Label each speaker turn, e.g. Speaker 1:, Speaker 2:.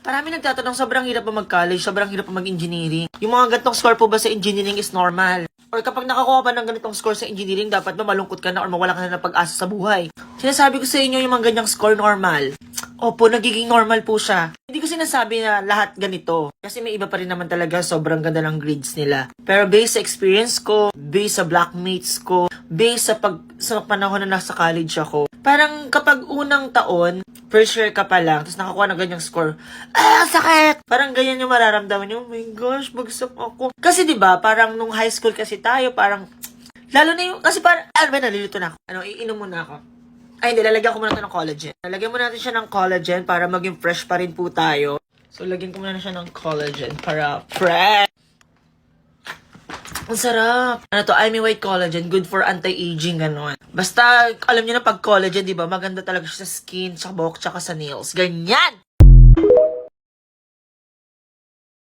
Speaker 1: Marami nagtatanong, sobrang hirap pa mag-college, sobrang hirap pa mag-engineering. Yung mga ganitong score po ba sa engineering is normal? Or kapag nakakuha pa ng ganitong score sa engineering, dapat ba malungkot ka na or mawala ka na ng pag-asa sa buhay? Sinasabi ko sa inyo yung mga ganyang score normal. Opo, nagiging normal po siya. Hindi ko sinasabi na lahat ganito. Kasi may iba pa rin naman talaga sobrang ganda ng grades nila. Pero based sa experience ko, based sa blackmates ko, based sa panahon na nasa college ako, parang kapag unang taon, first year ka pa lang, tapos nakakuha ng ganyang score, sakit! Parang ganyan yung mararamdaman nyo, oh my gosh, bagsak ako. Kasi 'di ba parang nung high school kasi tayo, parang, lalo na yung, kasi parang, nalilito na ako. Iinom muna ako. Ay, hindi, lalagyan ko muna ito ng collagen. Lalagyan muna natin siya ng collagen para maging fresh pa rin po tayo. So, lagyan ko muna siya ng collagen para fresh. Ang sarap. Ano to? Amy White Collagen. Good for anti-aging, gano'n. Basta, alam niyo na pag collagen, di ba? Maganda talaga siya sa skin, sa buhok, tsaka sa nails. Ganyan!